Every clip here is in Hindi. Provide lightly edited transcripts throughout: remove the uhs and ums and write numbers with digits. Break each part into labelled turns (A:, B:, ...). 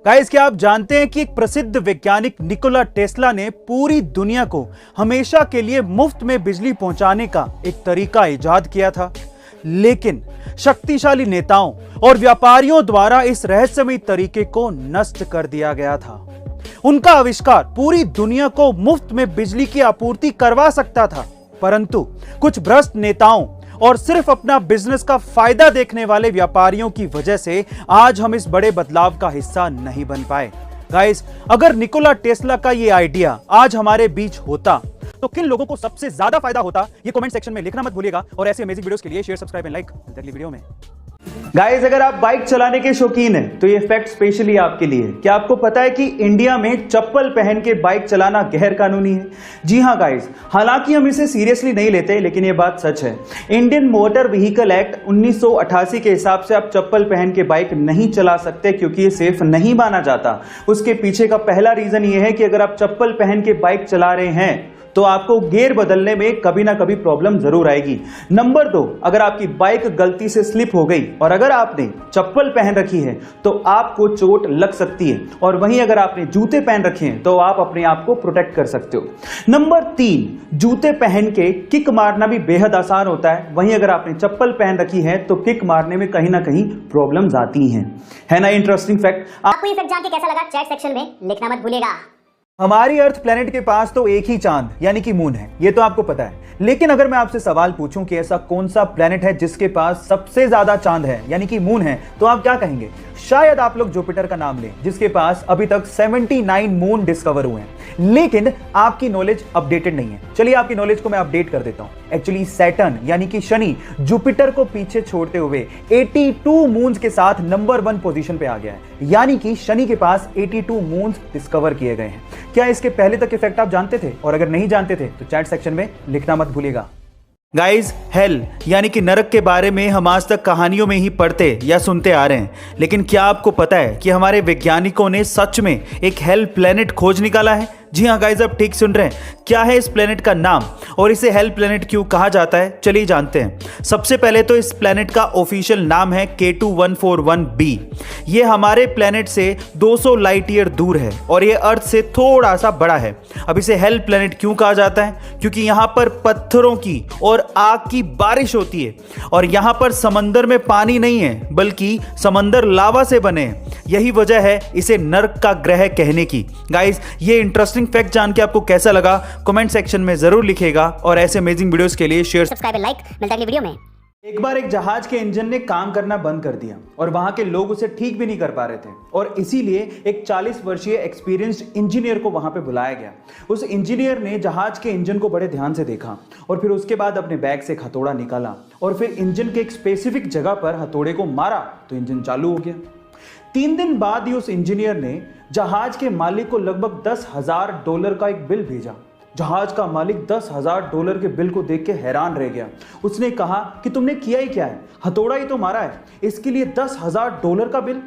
A: गाइस, क्या आप जानते हैं कि एक प्रसिद्ध वैज्ञानिक निकोला टेस्ला ने पूरी दुनिया को हमेशा के लिए मुफ्त में बिजली पहुंचाने का एक तरीका इजाद किया था, लेकिन शक्तिशाली नेताओं और व्यापारियों द्वारा इस रहस्यमयी तरीके को नष्ट कर दिया गया था। उनका आविष्कार पूरी दुनिया को मुफ्त में बिजली की आपूर्ति करवा सकता था, परंतु कुछ भ्रष्ट नेताओं और सिर्फ अपना बिजनेस का फायदा देखने वाले व्यापारियों की वजह से आज हम इस बड़े बदलाव का हिस्सा नहीं बन पाए। गाइस, अगर निकोला टेस्ला का ये आइडिया आज हमारे बीच होता तो किन लोगों को सबसे ज्यादा फायदा होता, ये कमेंट सेक्शन में लिखना मत भूलिएगा। और ऐसे अमेजिंग वीडियोस के लिए शेयर, सब्सक्राइब एंड लाइक। अगली वीडियो में गाइस, अगर आप बाइक चलाने के शौकीन हैं तो ये फैक्ट स्पेशली आपके लिए। क्या आपको पता है कि इंडिया में चप्पल पहन के बाइक चलाना गैर कानूनी है? जी हां गाइस, हालांकि हम इसे सीरियसली नहीं लेते, लेकिन ये बात सच है। इंडियन मोटर व्हीकल एक्ट 1988 के हिसाब से आप चप्पल पहन के बाइक नहीं चला सकते, क्योंकि ये सेफ नहीं माना जाता। उसके पीछे का पहला रीजन ये है कि अगर आप चप्पल पहन के बाइक चला रहे हैं तो आपको गियर बदलने में कभी ना कभी प्रॉब्लम जरूर आएगी। नंबर 2, अगर आपकी बाइक गलती से स्लिप हो गई और अगर आपने चप्पल पहन रखी है तो आपको चोट लग सकती है, और वहीं अगर आपने जूते पहन रखे हैं तो आप अपने आप को प्रोटेक्ट कर सकते हो। नंबर 3, जूते पहन के किक मारना भी बेहद आसान होता है, वहीं अगर आपने चप्पल पहन रखी है तो किक मारने में कहीं ना कहीं प्रॉब्लम्स आती हैं। है ना इंटरेस्टिंग फैक्ट?
B: आपको ये फैक्ट जान के कैसा लगा चैट सेक्शन में लिखना मत भूलिएगा।
A: हमारी अर्थ प्लेनेट के पास तो एक ही चांद यानी कि मून है, ये तो आपको पता है। लेकिन अगर मैं आपसे सवाल पूछूं कि ऐसा कौन सा प्लेनेट है जिसके पास सबसे ज्यादा चांद है यानी कि मून है, तो आप क्या कहेंगे? शायद आप लोग जुपिटर का नाम लें, जिसके पास अभी तक 79 मून डिस्कवर हुए हैं। लेकिन आपकी नॉलेज अपडेटेड नहीं है। चलिए आपकी नॉलेज को मैं अपडेट कर देता हूं। एक्चुअली सैटर्न यानी कि शनि जुपिटर को पीछे छोड़ते हुए 82 मून्स के साथ नंबर 1 पोजीशन पे आ गया है, यानी कि शनि के पास 82 मून्स डिस्कवर किए गए हैं। क्या इसके पहले तक के फैक्ट आप जानते थे? और अगर नहीं जानते थे तो चैट सेक्शन में लिखना मत भूलिएगा। गाइज, हेल यानी कि नरक के बारे में हम आज तक कहानियों में ही पढ़ते या सुनते आ रहे हैं, लेकिन क्या आपको पता है कि हमारे वैज्ञानिकों ने सच में एक हेल प्लेनेट खोज निकाला है? जी हाँ गाइज, आप ठीक सुन रहे हैं। क्या है इस प्लेनेट का नाम और इसे हेल प्लेनेट क्यों कहा जाता है? चलिए जानते हैं। सबसे पहले तो इस प्लेनेट का ऑफिशियल नाम है K2141b। ये हमारे प्लेनेट से 200 लाइट ईयर दूर है और ये अर्थ से थोड़ा सा बड़ा है। अब इसे हेल प्लेनेट क्यों कहा जाता है? क्योंकि यहाँ पर पत्थरों की और आग की बारिश होती है और यहाँ पर समंदर में पानी नहीं है, बल्कि समंदर लावा से बने हैं। यही वजह है इसे नर्क का ग्रह कहने की। गाइज, ये इंटरेस्टिंग फैक्ट जान के आपको कैसा लगा कमेंट सेक्शन में जरूर लिखिएगा। और ऐसे अमेजिंग वीडियोस के लिए शेयर,
B: सब्सक्राइब एंड लाइक। मिलता है अगली वीडियो में।
A: एक बार एक जहाज के इंजन ने काम करना बंद कर दिया और वहां के लोग उसे ठीक भी नहीं कर पा रहे थे, और इसीलिए एक 40 वर्षीय एक्सपीरियंस्ड इंजीनियर को वहां पे बुलाया गया। उस इंजीनियर ने जहाज के इंजन को बड़े ध्यान से देखा और फिर उसके बाद अपने बैग से एक हथौड़ा निकाला और फिर इंजन के एक स्पेसिफिक जगह पर हथौड़े को मारा तो इंजन चालू हो गया। 3 दिन बाद ही उस इंजीनियर ने जहाज के मालिक को लगभग $10,000 का एक बिल भेजा। जहाज का मालिक $10,000 के बिल को देख के हैरान रह गया। उसने कहा कि तुमने किया ही क्या है, हथौड़ा ही तो मारा है, इसके लिए $10,000 का बिल?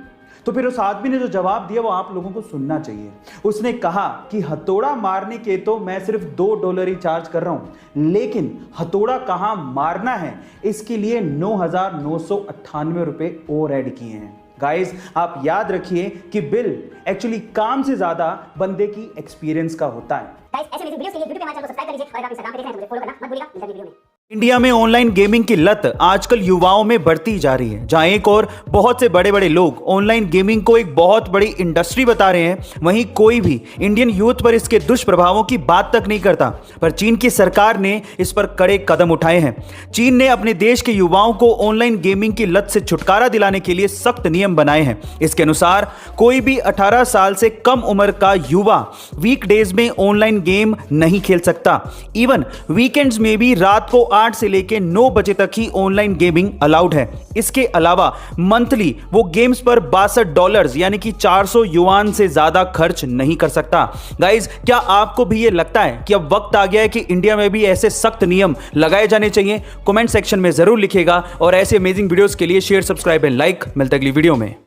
A: तो फिर उस आदमी ने जो जवाब दिया वो आप लोगों को सुनना चाहिए। उसने कहा कि हथौड़ा मारने के तो मैं सिर्फ $2 ही चार्ज कर रहा हूं, लेकिन हथौड़ा कहां मारना है इसके लिए $9,998 और ऐड किए हैं। गाइस, आप याद रखिए कि बिल एक्चुअली काम से ज्यादा बंदे की एक्सपीरियंस का होता है।
B: गाइस, ऐसे वीडियोस के लिए यूट्यूब पे हमारे चैनल को सब्सक्राइब कर लीजिए और अगर आप इंस्टाग्राम पे देख रहे हैं तो मुझे फॉलो करना मत भूलिएगा। मिलता है अगली वीडियो में।
A: इंडिया में ऑनलाइन गेमिंग की लत आजकल युवाओं में बढ़ती जा रही है। जहां एक और बहुत से बड़े बड़े लोग ऑनलाइन गेमिंग को एक बहुत बड़ी इंडस्ट्री बता रहे हैं, वहीं कोई भी इंडियन यूथ पर इसके दुष्प्रभावों की बात तक नहीं करता। पर चीन की सरकार ने इस पर कड़े कदम उठाए हैं। चीन ने अपने देश के युवाओं को ऑनलाइन गेमिंग की लत से छुटकारा दिलाने के लिए सख्त नियम बनाए हैं। इसके अनुसार कोई भी 18 साल से कम उम्र का युवा वीकडेज में ऑनलाइन गेम नहीं खेल सकता। इवन वीकेंड्स में भी रात को 8 से लेकर 9 बजे तक ही ऑनलाइन गेमिंग अलाउड है। इसके अलावा मंथली वो गेम्स पर $62 यानी कि 400 युआन से ज्यादा खर्च नहीं कर सकता। गाइज, क्या आपको भी ये लगता है कि अब वक्त आ गया है कि इंडिया में भी ऐसे सख्त नियम लगाए जाने चाहिए? कमेंट सेक्शन में जरूर लिखिएगा। और ऐसे अमेजिंग वीडियोस के लिए शेयर, सब्सक्राइब एंड लाइक। मिलते अगली वीडियो में।